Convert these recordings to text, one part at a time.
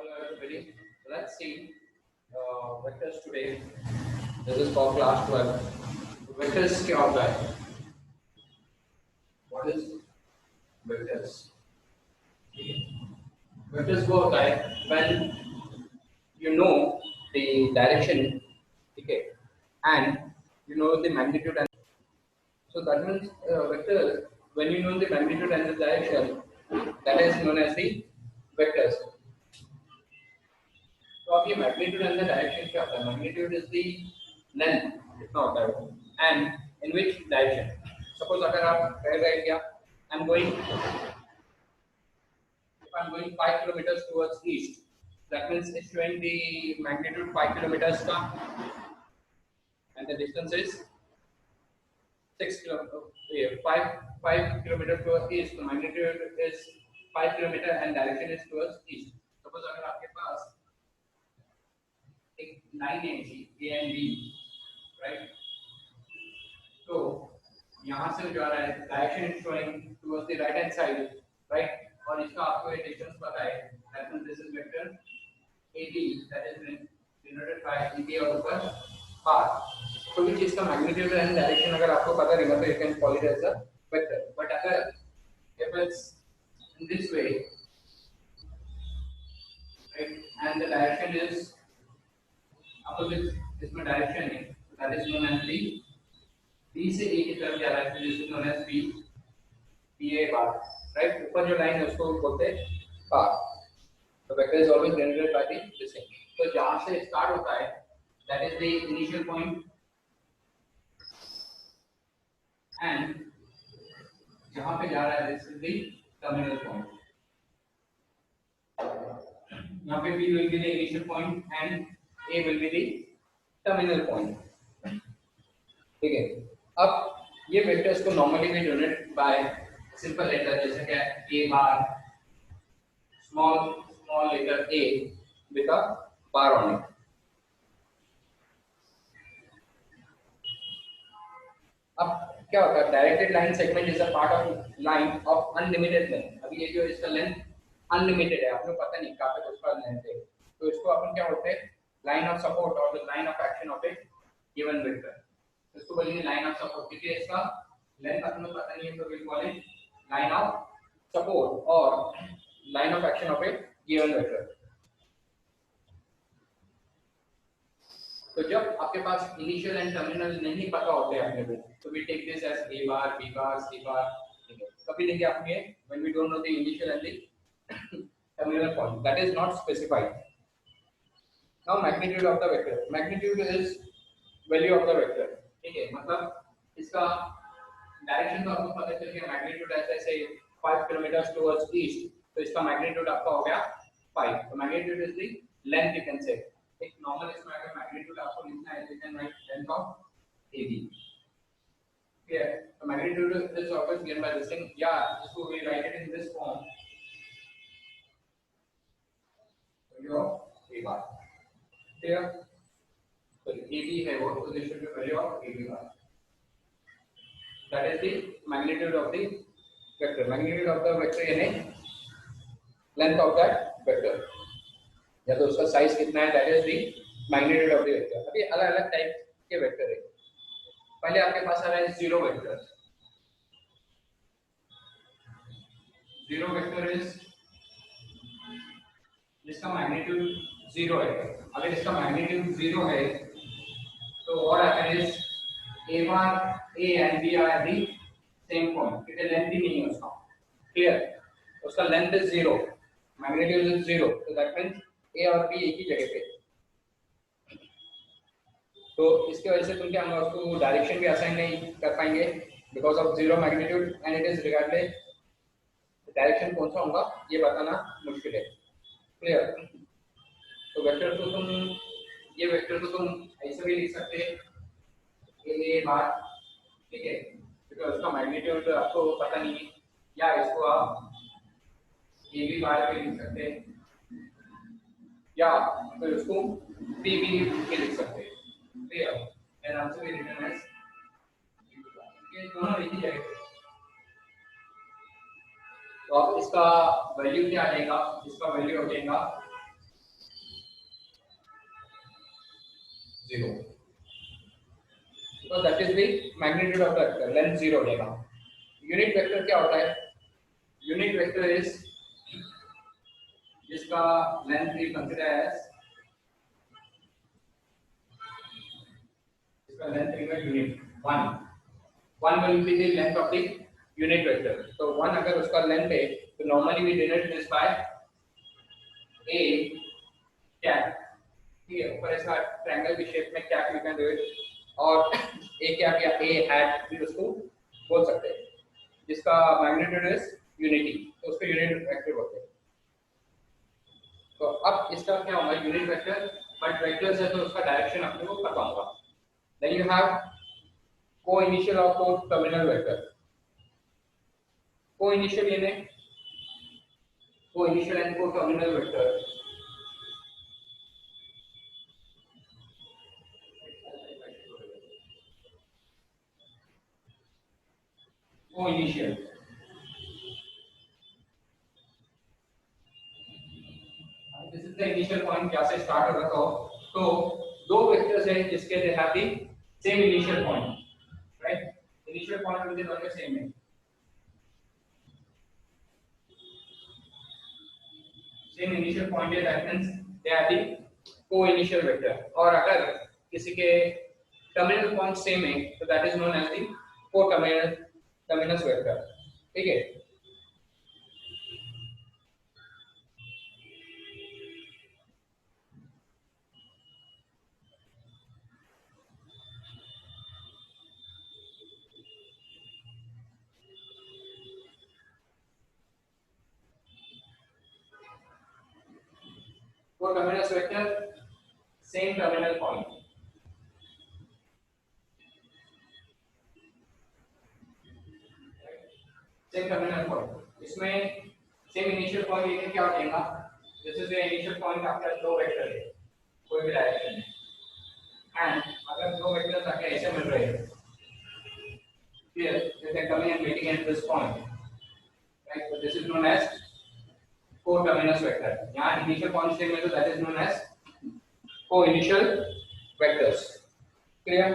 Hello everybody. Let's see vectors today. This is for class 12. Vectors क्या होता है? What is vectors? Vectors वो होता है when you know the direction, okay, and you know the magnitude and so that means vectors when you know the magnitude and the direction, that is known as the vectors. तो अब ये magnitude and the direction क्या होता है? Magnitude is the length कितना होता है वो and in which direction. Suppose अगर आप कह रहे हैं क्या I am going if I'm going 5 kilometers towards east, that means it's showing the magnitude 5 kilometers ka, and the distance is 6 kilometers. 5 kilometers towards east, the magnitude is 5 kilometer and direction is towards east. Suppose अगर आपके पास एक line है A and B, right? तो यहाँ से जो आ रहा है direction is showing towards the right hand side, right? और इसका आपको ये डिस्टेंस पता है, that means this is vector AB that is denoted by AB और ऊपर R. तो भी चीज का मैग्नीट्यूड एंड डायरेक्शन अगर आपको पता रहेगा तो you can call it as a vector. But अगर if it's in this way, right, and the direction is opposite, इसमें डायरेक्शन है, that is known as B से A की तरफ जा रहा है, this is known as B BA bar, right? ऊपर जो लाइन है उसको बोलते हैं बार. तो vector is always generated by this thing. तो जहां से स्टार्ट होता है that is the initial point and जहां पे जा रहा है this is the terminal point. यहाँ पे B will be the initial point and A will be the terminal point. ठीक है. अब ये वेक्टर्स को नॉर्मली भी डिनोट बाय सिंपल लेटर जैसे क्या A bar, small letter A with a bar on it. अब क्या होता है? Directed line segment is a part of line of unlimited length. अभी ये जो इसका लेंथ अनलिमिटेड है, आपको पता नहीं कहाँ तक उसका लेंथ है, तो इसको अपन क्या बोलते हैं? लाइन ऑफ सपोर्ट और the line of action of a given vector. इसको बोलेंगे लाइन ऑफ सपोर्ट क्योंकि इसका लेंथ अपन को पता नहीं है, तो will call it line of support और line of action of a given vector. तो जब आपके पास इनिशियल एंड टर्मिनल नहीं पता होते हैं अपने को, तो we take this as A bar, B bar, C bar. ठीक है. कभी देखिए आपने when we don't know the initial and the terminal point, that is not specified. Now magnitude of the vector. Magnitude is value of the vector. ठीक है. मतलब इसका direction तो आपको पता चल गया. मैग्नीट्यूड ऐसे 5 किलोमीटर टुवर्ड्स ईस्ट, तो इसका मैग्नीट्यूड आपका हो गया 5. तो magnitude is the length, you can say. एक नॉर्मल इसमें अगर मैग्नीट्यूड आपको लिखना है तो you can write length of AB. Clear? तो magnitude is always given by this thing, या इसको we write it in this form, value of A bar. Clear? तो AB है वो, तो this should be value of AB bar. That is the magnitude of the vector. Magnitude of the vector यानी length of that vector, या तो उसका size कितना है, that is the magnitude of the vector. अभी अलग अलग टाइप के वेक्टर है. पहले आपके पास आ रहा है zero vector. Zero vector is जिसका मैग्नीट्यूड 0 है. अगर इसका मैग्नीट्यूड 0 है तो what happens is A bar, A and B are the same point, क्योंकि लेंथ ही नहीं है उसका. क्लियर? उसका लेंथ इज 0, मैग्नीट्यूड इज 0, तो दैट मींस A और B एक ही जगह पे. तो इसकी वजह से तुम क्या हम उसको डायरेक्शन भी असाइन नहीं कर पाएंगे because of zero magnitude and it is regardless direction कौन सा होगा ये बताना मुश्किल है. क्लियर? तो वेक्टर को तुम ये वेक्टर को तुम ऐसे भी लिख सकते हैं A बार. ठीक है, क्योंकि उसका मैग्नीट्यूड आपको पता नहीं है, या इसको आप AB बार पे लिख सकते हैं या फिर उसको PB के लिख सकते हैं. क्लियर? एंड आंसर भी रिटन एज ये दोनों एक ही जगह पे. तो अब इसका वैल्यू क्या आ जाएगा? इसका वैल्यू हो जाएगा 0, because that is the magnitude of the vector, length 0 लेगा. यूनिट वेक्टर क्या होता है? यूनिट वेक्टर इज जिसका लेंथ वी कंसीडर एज, इसका length we unit 1 will be the length of the unit vector. So 1 अगर उसका लेंथ है तो normally we denote this by a cap. ठीक है, ऊपर ऐसा ट्रायंगल की शेप में cap you can do it, और a कैप या a हैट भी उसको बोल सकते हैं, जिसका मैग्नीट्यूड इज यूनिटी, तो उसको यूनिट वेक्टर बोलते हैं. तो अब इसका क्या होगा, यूनिट वेक्टर बट वेक्टर्स है तो उसका डायरेक्शन अपने को पता होगा. देन यू हैव को इनिशियल और को टर्मिनल वेक्टर. को इनिशियल यानी को इनिशियल एंड को टर्मिनल वेक्टर. को initial this is the initial point, क्या से स्टार्ट हो रहा हो. तो दो वेक्टर्स हैं जिसके they have the same initial point, right. Initial point with दोनों सेम है, सेम इनिशियल पॉइंट है, that means they are the co initial vector. और अगर किसी के टर्मिनल पॉइंट सेम है तो that is known as the co terminus vector. ठीक है. Co terminus vector same terminal point, same terminal point. इसमें सेम इनिशियल पॉइंट लेके क्या हो जाएगा, this is the initial point after दो वेक्टर है कोई भी डायरेक्शन में, एंड अगर दो वेक्टर्स आके ऐसे मिल रहे हैं, here they are coming and meeting at this point, right. So this is known as co-terminus vector. यहाँ इनिशियल पॉइंट सेम है तो that is known as co-initial vectors. Clear?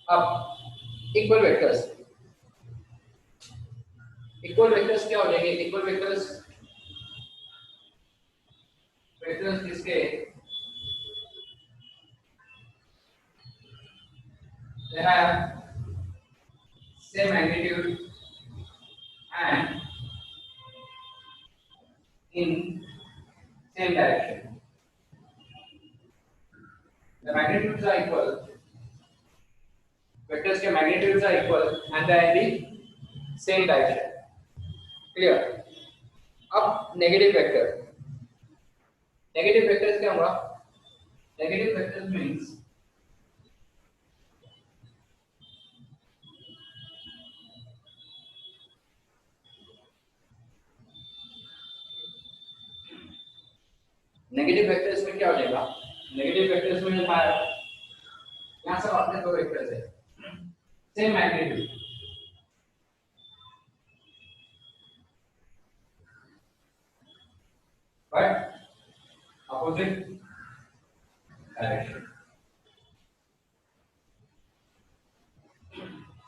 अब इक्वल वेक्टर्स, इक्वल वेक्टर्स क्या हो जाएंगे? Equal vectors vectors जिसके they have same magnitude and in same direction. The magnitudes are equal. Vectors के magnitudes are equal and they are in the same direction. Clear? अब negative vector. Negative vectors क्या होगा? Negative vectors means negative vectors में क्या हो जाएगा? Negative vectors में यहाँ सब अपने दो वेक्टर्स है, same magnitude, but opposite direction.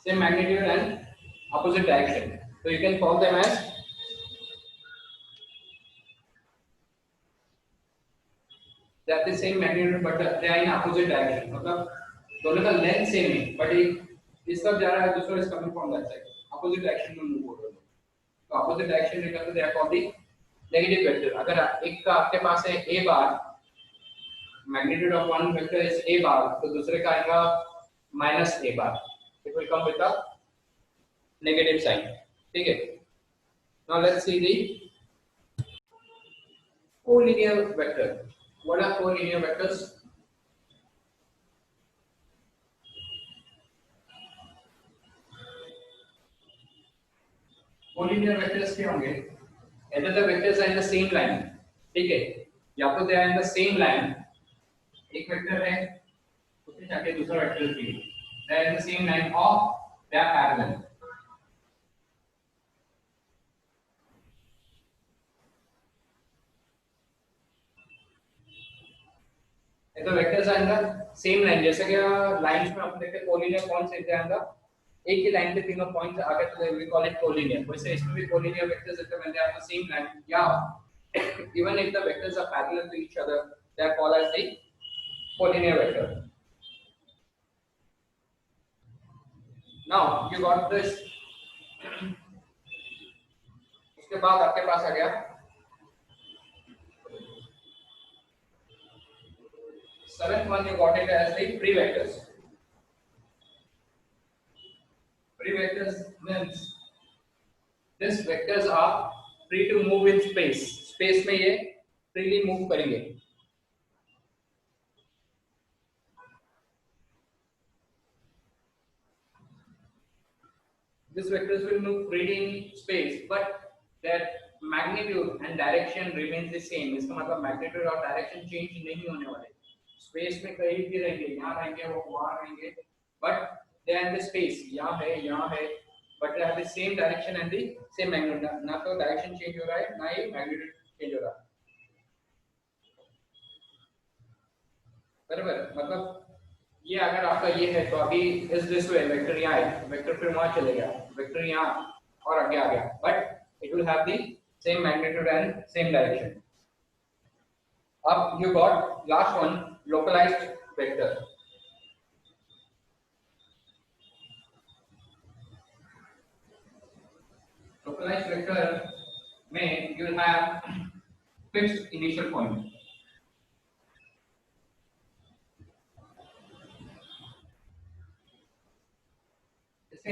Same magnitude and opposite direction. So you can call them as they are the same magnitude but they are in opposite direction. मतलब दोनों का लेंथ सेम है बट एक इस तरफ जा रहा है दूसरा इस coming from that side, opposite direction में मूव हो रहे हैं. तो अपोजिट डायरेक्शन में करते हैं कॉल्ड द नेगेटिव वेक्टर. अगर एक का आपके पास है a bar, magnitude of one vector is a बार, तो दूसरे का आएगा minus a bar. It will come with a negative sign. ठीक है. Now let's see the collinear vector. What are collinear vectors? Collinear vectors क्या होंगे? Either the vectors are in the same line. ठीक है. या तो they are in the same line. एक vector है, उसके जाके दूसरा वेक्टर भी. They are in the same line or they are parallel. तो वेक्टर्स आएंगे सेम लाइन, जैसे कि लाइंस में अपन देखते हैं कोलिनियर पॉइंट्स इतने आएंगे, एक ही लाइन पे तीनों पॉइंट्स आगे तो वी कॉल इट कोलिनियर। वैसे इसमें भी कोलिनियर वेक्टर्स इतने मिलते हैं आपको सेम लाइन, या even if the vectors are parallel to each other, they are called as the collinear vector. Now you got this, उसके बाद आपके पास आ गया seventh one, you got it as the free vectors. Free vectors means these vectors are free to move in space. Space में ये freely move करेंगे। These vectors will move freely in space, but their magnitude and direction remains the same. इसका मतलब magnitude और direction change नहीं होने वाले। Space में कहीं भी रहेंगे, यहाँ रहेंगे, वो वहाँ रहेंगे, but they are in the space. यहाँ है, but they have the same direction and the same magnitude. ना तो direction change हो रहा है, ना ही magnitude change हो रहा है। बराबर, मतलब ये अगर आपका ये है तो अभी इस दिस वे वेक्टर यहाँ है, वेक्टर फिर वहां चले गया, वेक्टर यहाँ और आगे आ गया, but it will have the same magnitude and same direction. अब you got last one, localised vector. Localised vector में you will have fixed initial point.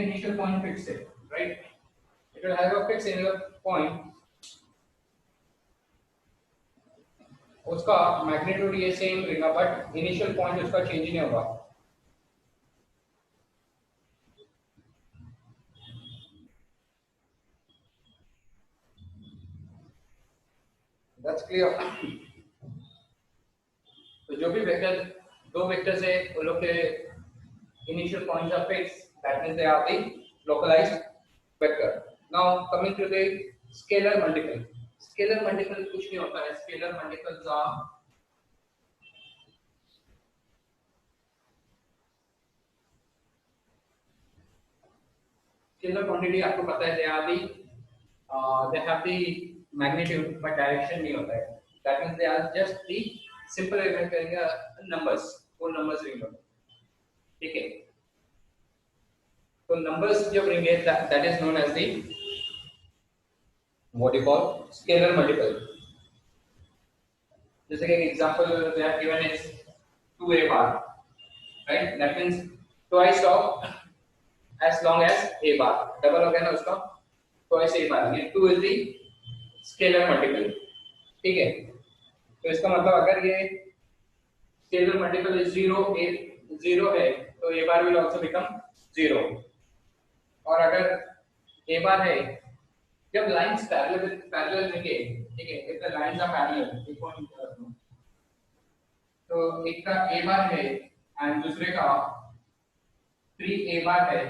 Initial point fixed है, right? It will have a fixed initial point. उसका magnitude ये same रहेगा, but initial point उसका change नहीं होगा। That's clear. तो जो भी वेक्टर, दो वेक्टर्स है, उन लोग के initial points are fix, that means they are the localized vector. Now coming to the scalar multiple. Scalar multiple कुछ नहीं होता है, scalar multiples are scalar quantity, आपको पता है, they have the magnitude but direction नहीं होता है, that means they are just the simple way में करेंगे numbers, वो numbers नहीं होते, ठीक है। तो numbers जब रहेंगे, that is known as the what you call scalar multiple। जैसे कि example they have given is 2a bar, right? That means twice of as long as a bar, double हो गया ना उसका, twice a bar, ये 2 is the scalar multiple, ठीक है। तो इसका मतलब अगर ये scalar multiple is 0 है तो a bar will also become 0, और अगर a bar है, जब लाइंस पैरेलल रहेंगे, ठीक है, if the lines are parallel, तो एक का a bar है एंड दूसरे का 3a bar है,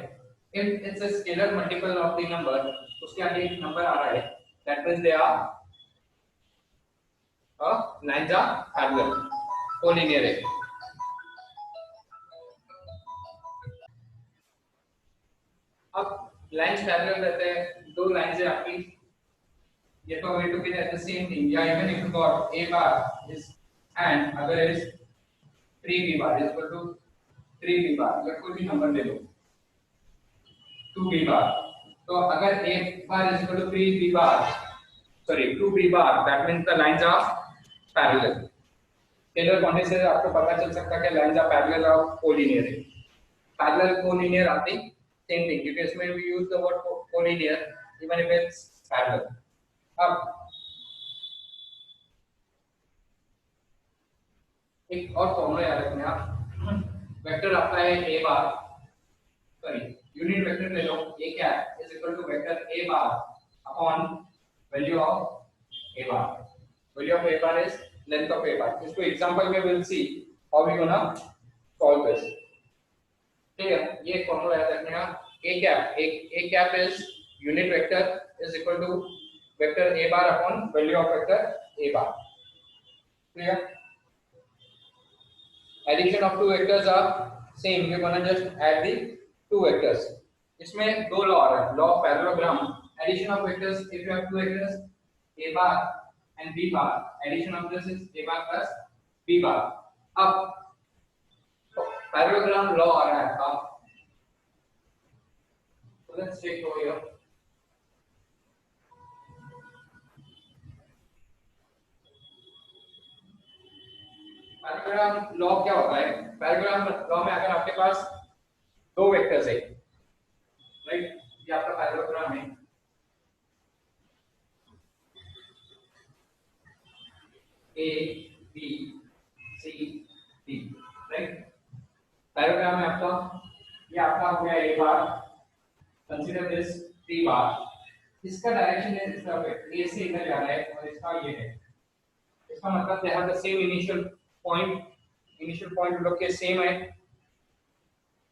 if it's a scalar multiple of the number, उसके आगे एक नंबर आ रहा है, that means they are lines are parallel, collinear है। अब लाइंस पैरेलल रहते हैं, दो लाइंस है आपकी, ये तो way to be at the same thing, या even if you got a bar is and अगर is 3b bar is equal to 3b bar, या कोई भी नंबर ले लो, 2b bar, तो अगर a bar is equal to 3b bar, sorry 2b bar, that means the lines are parallel। टेलर quantity से आपको पता चल सकता है कि लाइंस आर पैरेलल और कोलिनियर है। पैरेलल कोलिनियर आते हैं सेम थिंग, क्योंकि इसमें we use the word collinear even if it's parallel. अब एक और फॉर्मूला याद रखना आप, वेक्टर आपका है a bar, sorry unit vector ले लो, a cap is equal to vector a bar upon value of a bar. Value of a bar is length of a bar. इसको एग्जांपल में will see how we gonna solve this, ठीक है। ये formula याद रखना, a cap is unit vector is equal to vector a bar upon value of vector a bar, clear. Addition of two vectors are same. We're gonna just add the two vectors. इसमें दो law आ रहा है, law of parallelogram. Addition of vectors, if you have two vectors a bar and b bar, addition of this is a bar plus b bar. अब parallelogram law आ रहा है आपका. So let's take over here. Parallelogram law क्या होता है? Parallelogram law में अगर आपके पास दो वेक्टर्स है, राइट, ये आपका पैरेललोग्राम है. A B C D, right. Parallelogram है आपका, ये आपका हो गया A bar. Consider this B बार. इसका डायरेक्शन है इस तरफ, A से इधर जा रहा है और इसका ये है. इसका मतलब दे have the same initial point. Initial point लोग के सेम है.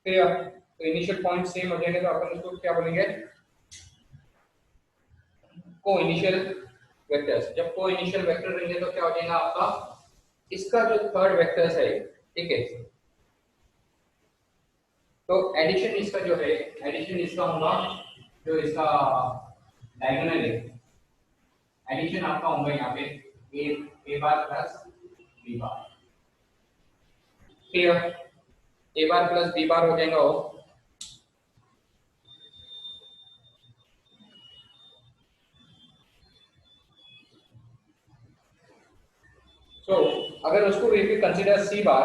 क्लियर? तो इनिशियल पॉइंट सेम हो जाएंगे तो अपन उसको क्या बोलेंगे? को इनिशियल वेक्टर्स. जब को इनिशियल वेक्टर रहेंगे तो क्या हो जाएगा आपका? इसका जो थर्ड वेक्टर्स है, ठीक है, तो एडिशन इसका जो है, एडिशन इसका होगा जो इसका डायगोनल है, एडिशन आपका होगा यहाँ पे a bar plus b bar. Clear? a bar plus b bar हो जाएगा वो. So अगर उसको if we consider c बार,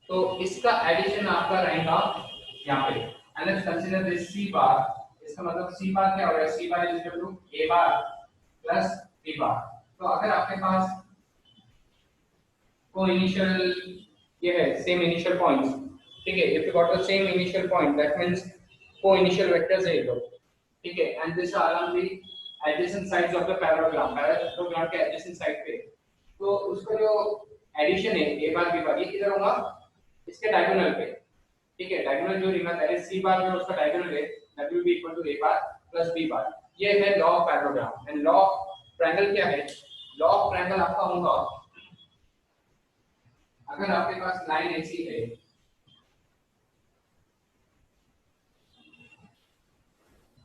तो इसका एडिशन आपका रहेगा यहाँ पे. and let's consider this c बार. इसका मतलब c बार क्या हो रहा है? c bar is equal to a bar plus b bar. तो अगर आपके पास को इनिशियल ये है, सेम इनिशियल पॉइंट्स, ठीक है, if you got the same initial point that means को इनिशियल वेक्टर्स है ये लोग, ठीक है, and this are along the adjacent sides of the parallelogram. Parallelogram के adjacent साइड पे, तो उसका जो एडिशन है a बार b बार, ये किधर होगा? इसके डायगोनल पे, ठीक है. डायगोनल जो रिंगा है c बार में उसका डायगोनल है, that will be equal to a bar plus b bar. ये है law of parallelogram. And law of triangle क्या है? लॉ ऑफ ट्रायंगल आपका होगा अगर आपके पास लाइन ऐसी है,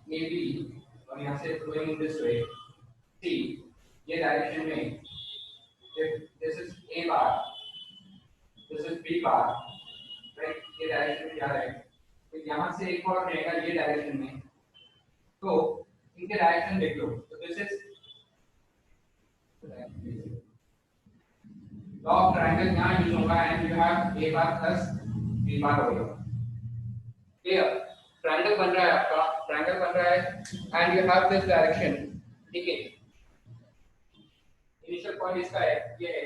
ए बी, और यहाँ से गोइंग दिस वे सी, ये डायरेक्शन में, this is a bar, this is b bar, right, ये डायरेक्शन में जा रहा है. तो यहाँ से एक और रहेगा ये डायरेक्शन में, तो इनके डायरेक्शन देख लो. तो this is law of triangle यहाँ यूज होगा and you have a bar plus b बार होगा. क्लियर? ट्रायंगल बन रहा है आपका, ट्रायंगल बन रहा है and you have this direction, ठीक है. इनिशियल पॉइंट इसका है, ये है,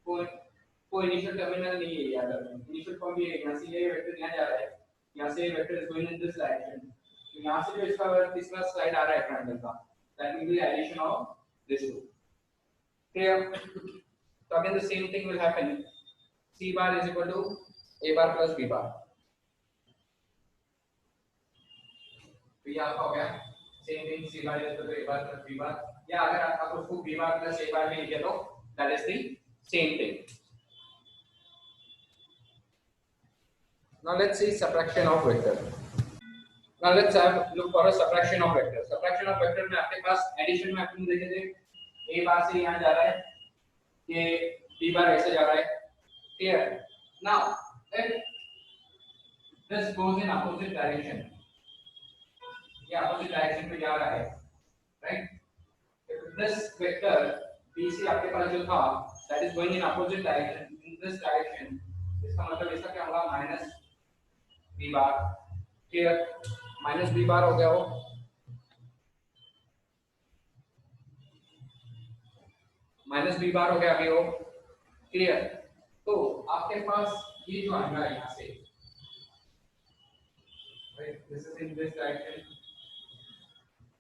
को इनिशियल टर्मिनल नहीं है, याद रखना. इनिशियल पॉइंट ये है, यहाँ से ये वेक्टर यहाँ जा रहा है, यहाँ से vector is going in this direction. तो यहाँ से जो इसका तीसरा साइड आ रहा है ट्रायंगल का, that will be addition of this two. Clear? So again the same thing will happen. C bar is equal to a bar plus b bar. तो ये आपका हो गया same thing. C bar is equal to a bar plus b bar. या अगर आप उसको b bar plus a bar में लिखे तो that is the same thing. Now let's see subtraction of vector. Now let's have look for a subtraction of vector. Subtraction of vector में आपके पास addition में अपन देखे थे a bar से यहाँ जा रहा है, ये b बार ऐसे जा रहा है. Clear? Now if this goes in opposite direction, ये opposite direction पे जा रहा है, right? If this vector bc आपके पास जो था that is going in opposite direction, in this direction, इसका मतलब इसका क्या होगा? माइनस b बार. Clear? माइनस b बार हो गया वो. माइनस b बार हो गया अभी वो. क्लियर? तो आपके पास ये जो आएगा यहाँ से, this is in this direction,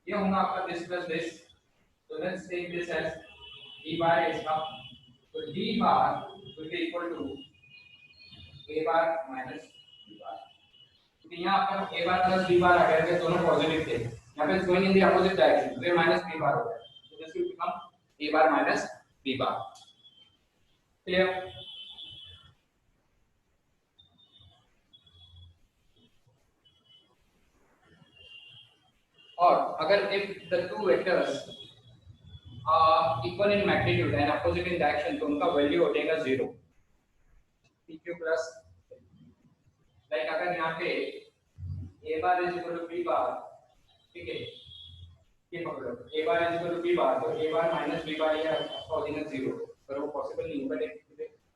ये होगा आपका दिस प्लस दिस. तो let's take this as d bar इसका, तो d bar will be equal to a bar minus b bar. तो यहाँ आपका a bar plus b bar आ गया, दोनों पॉजिटिव थे. यहाँ पे going in the opposite direction, तो ये माइनस b बार हो गया. तो this will become a bar minus b bar. Clear? और अगर if the two vectors are equal in magnitude and opposite in direction तो उनका वैल्यू हो जाएगा 0 pq plus लाइक अगर यहाँ पे a bar is equal to b bar, ठीक है, ये पकड़ो a bar is equal to b bar, तो a bar minus b bar ये आपका हो जाएगा 0, पर वो पॉसिबल नहीं है। बट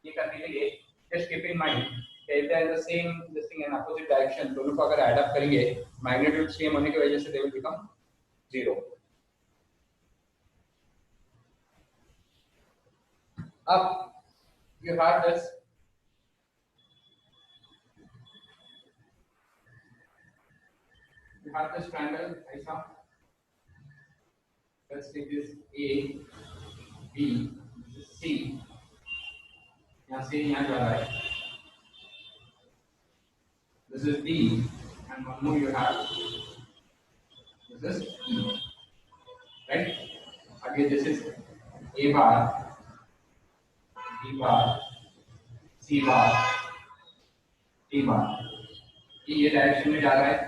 ये करने के लिए just keep in mind if they are the same this thing in opposite direction दोनों को अगर ऐड अप करेंगे मैग्नीट्यूड सेम होने की वजह से they will become 0। अब you have this triangle ऐसा, let's take this A B C, यहाँ से यहाँ जा रहा है, this is D and one more you have, this is E, right? Again this is A bar, B bar, C bar, D bar, ये direction में जा रहा है,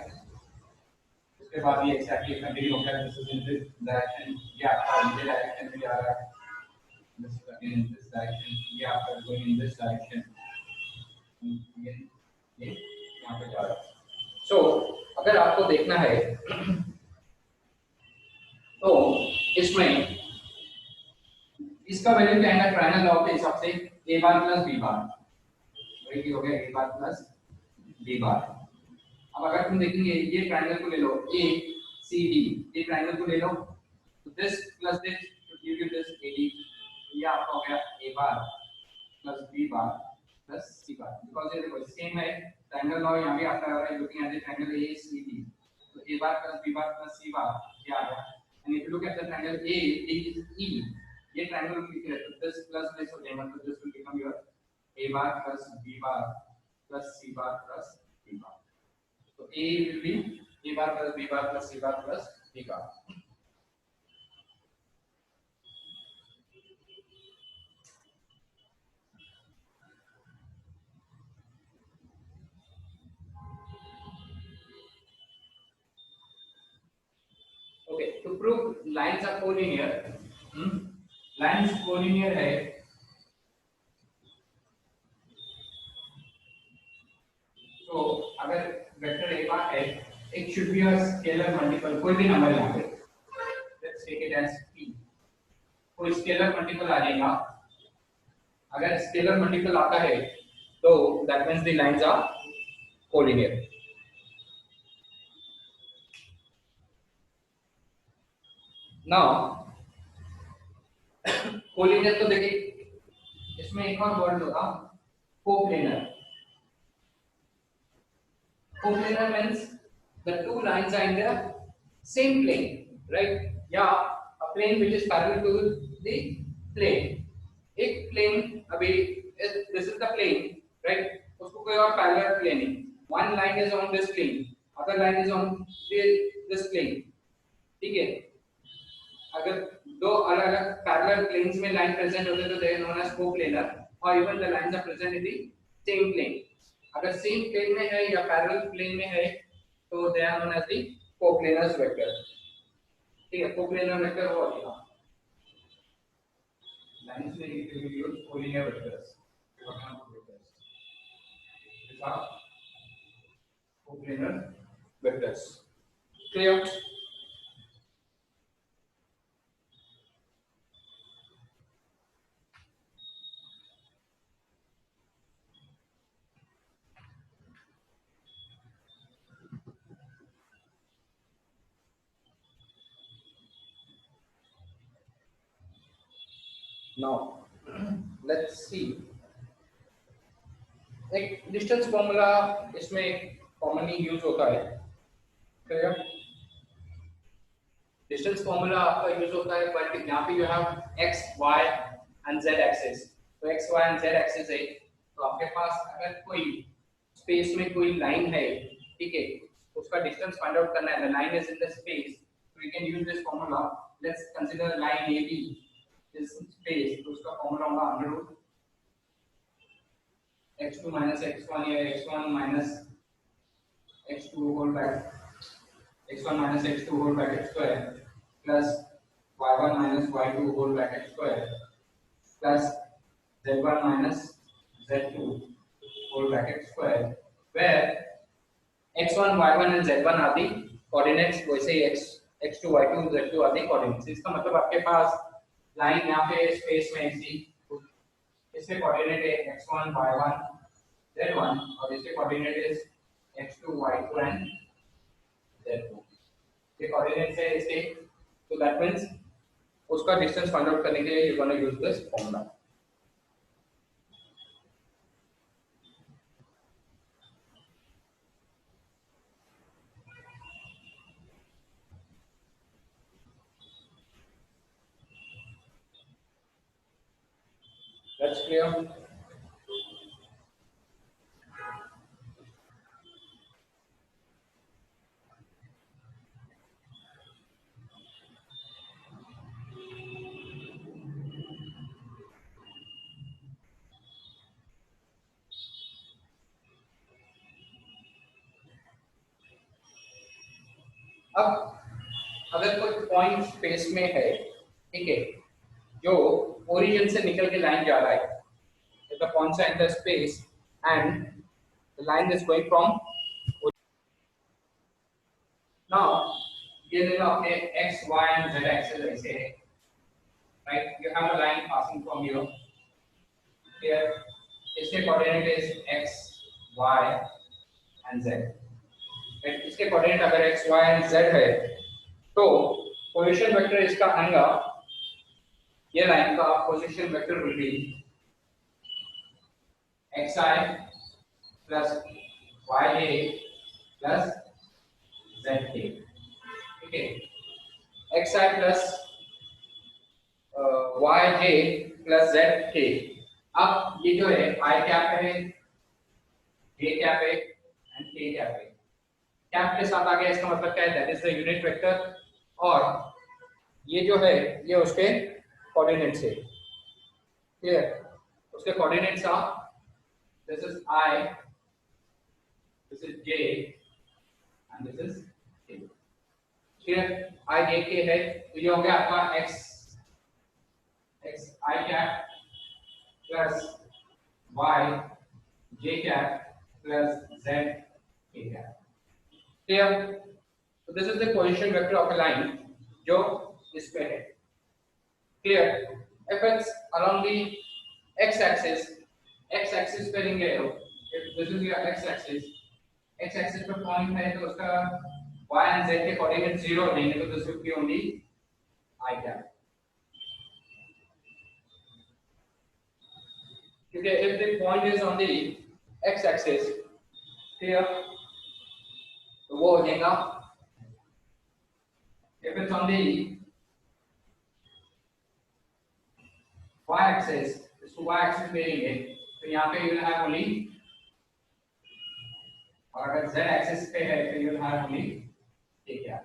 उसके बाद ये एक्सैक्टली कंटिन्यू होकर this is in this direction, ये आपका ये डायरेक्शन में जा रहा है, this is again in this direction, ये आपका going in this direction, again ये यहाँ पे जा रहा है। सो अगर आपको देखना है तो इसमें इसका वैल्यू क्या है ट्रायंगल लॉ के हिसाब से a बार प्लस b बार, वही हो गया a बार प्लस b बार। अब अगर तुम देखेंगे ये ट्रायंगल को ले लो ए सी डी, ये ट्रायंगल को ले लो तो this plus this to give you this AD, ये आपका हो गया a bar plus b bar plus c bar, because ये देखो सेम है ट्रायंगल लॉ यहाँ भी आपका आ रहा है, looking at the triangle ACD, तो a bar plus b bar plus c बार ये आ गया। And if you look at the triangle ADE, ये ट्रायंगल लिख रहे तो दिस प्लस दिस हो जाएगा, तो this will become your a bar plus b bar plus c bar plus d bar. So A will be A bar plus B bar plus C bar plus D bar. Okay, to prove lines are collinear, lines collinear है, तो अगर vector A बार है, it should be a scalar multiple, कोई भी number यहाँ पे, let's take it as P, कोई scalar multiple आ जाएगा, अगर स्केलर मल्टीपल आता है तो that means the lines are collinear। Now collinear तो देखिए इसमें एक और वर्ड होगा coplanar। Coplanar means the two lines are in the same plane, right? Yeah, a plane which is parallel to the plane। एक plane अभी this is the plane, right? उसको कोई और parallel plane है। One line is on this plane, other line is on this plane, ठीक है? अगर दो अलग-अलग parallel planes में line present होते तो they are known as coplanar, or even the lines are present in the same plane। अगर same plane में है या पैरेलल प्लेन में है तो they are known as the coplanar vector, ठीक है? कोप्लेनर वेक्टर वो होगा लाइंस में use collinear vectors, these are coplanar vectors. Clear? Now let's see, एक डिस्टेंस फॉर्मूला इसमें कॉमनली यूज होता है, क्लियर? डिस्टेंस फॉर्मूला आपका यूज होता है, बट यहाँ पे you have x y and z axis, तो x y and z axis है, तो आपके पास अगर कोई स्पेस में कोई लाइन है, ठीक है, उसका डिस्टेंस फाइंड आउट करना है, the line is in the space, so we can use this formula। let's consider line AB is space, तो उसका फॉर्मूला होगा under root x2 minus x1 या x1 minus x2 whole bracket x1 minus x2 whole bracket square plus y1 minus y2 whole bracket square plus z1 minus z2 whole bracket square, where x1 y1 and z1 are the coordinates, वैसे ही x2 y2 z2 are the coordinates. इसका मतलब आपके पास line यहाँ पे space में ऐसी इसके coordinate है x1 y1 z1 और इसके कोऑर्डिनेट है x2 y2 and z2. ये कोऑर्डिनेट्स है इसके, so that means उसका डिस्टेंस फाइंड आउट करने के लिए you gonna use this formula. That's clear. अब अगर कोई पॉइंट स्पेस में है, ठीक है, जो ओरिजिन से निकल के लाइन जा रहा है, if the points are in the space and the line is going from now, ये देखो आपने x y and z axis ऐसे है, right? You have a line passing from here. Here, इसके coordinate is x y and z. right? इसके coordinate अगर x y and z है, तो पोजीशन वेक्टर इसका आएगा, ये लाइन का position vector will be xi plus ya plus zk. ठीक है, xi plus yj plus zk. अब ये जो है i कैप है, j कैप है एंड k कैप है. कैप के साथ आ गया, इसका मतलब क्या है, that is the unit vector, और ये जो है ये उसके कोऑर्डिनेट्स है. क्लियर? उसके coordinates are, this is I, this is J, and this is K. Here I J K है, तो ये हो गया आपका x I cap plus y j cap plus z k cap. Clear? So this is the position vector of a line जो इस पे है. Clear? If it's along the x-axis पे लेंगे, if this is your x-axis पे point है तो उसका y and z के कोऑर्डिनेट 0 लेंगे, तो this will be only I cap. क्योंकि if the point is on the x-axis here, तो वो हो जाएगा, if it's on the y-axis, इसको y-axis पे लेंगे तो यहाँ पे you will have only, और अगर z axis पे है तो you will have only k cap.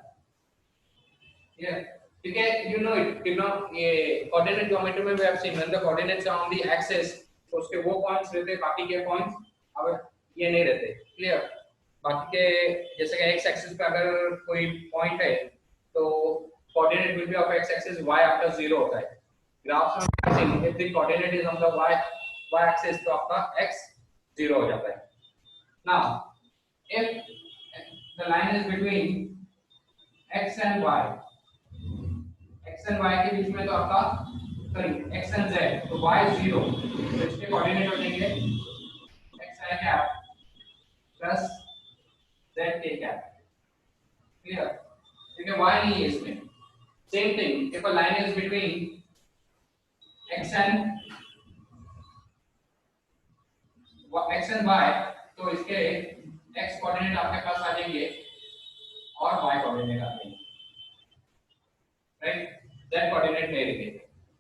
क्योंकि ये कोऑर्डिनेट ज्योमेट्री में भी आप scene, when the coordinates are on the axis, तो उसके वो पॉइंट्स रहते, बाकी के पॉइंट्स अब ये नहीं रहते. क्लियर? बाकी के जैसे कि x एक्सिस पे अगर कोई पॉइंट है तो coordinate will be of x axis y after 0 होता है. ग्राफ में scene, if the coordinate is on the y axis तो आपका x 0 हो जाता है. Now if the line is between x and y, x and y के बीच में तो आपका, सॉरी, x and z, तो y 0, तो इसके कोऑर्डिनेट हो जाएंगे xi cap plus zk cap. Clear? क्योंकि y नहीं है इसमें. Same thing, if a line is between x and y, तो इसके x कोऑर्डिनेट आपके पास आ जाएंगे और y कोऑर्डिनेट आ जाएंगे, राइट? z कोऑर्डिनेट नहीं रहेंगे.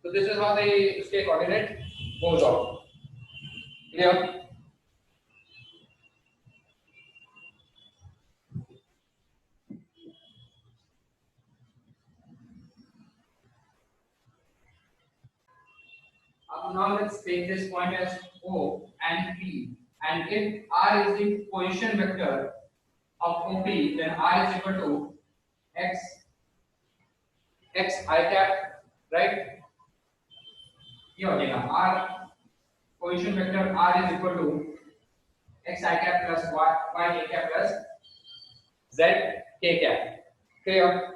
तो दिस इज हाउ द इसके coordinate goes out. Clear? Now let's take this point as O and P. and if r is the position vector of OP, then r is equal to x I cap, right? ये हो जाएगा r position vector r is equal to x I cap plus y a cap plus z k cap. Clear?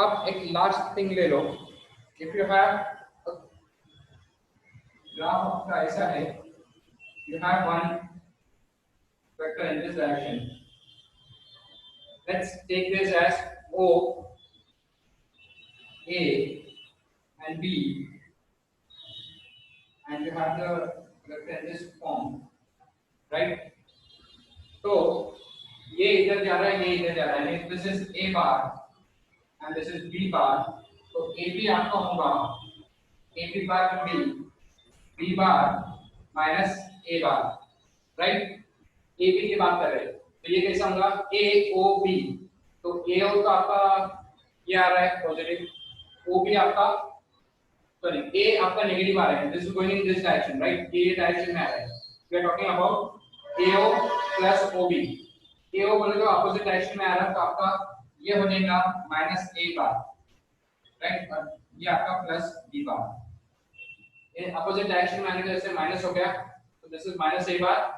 अब एक last thing ले लो. If you have a graph आपका ऐसा है, you have one vector in this direction. Let's take this as O, A, and B, and you have the vector in this form, right? तो ये इधर जा रहा है, ये इधर जा रहा है. This is A bar and this is B bar. तो AB आपका होगा AB bar will be B bar minus A bar, right? AB की बात कर रहे हैं, तो ये कैसा होगा AOB. तो AO तो आपका ये आ रहा है पॉजिटिव, OB आपका सॉरी A आपका नेगेटिव आ रहा है. This is going in this direction, right? ये डायरेक्शन में आ रहा है. We are talking about AO plus OB. AO बोले तो अपोजिट डायरेक्शन में आ रहा है, तो आपका ये हो जाएगा माइनस A बार, राइट? और ये आपका प्लस B बार. ये अपोजिट डायरेक्शन में आने की वजह से माइनस हो गया, तो this is minus A bar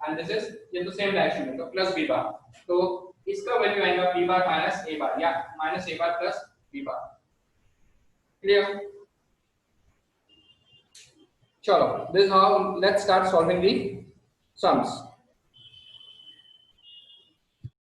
and this is ये तो सेम डायरेक्शन में, तो प्लस B बार. तो इसका वैल्यू आएगा B बार माइनस A बार या minus A bar plus B bar. Clear? चलो, this is how let's start solving the sums.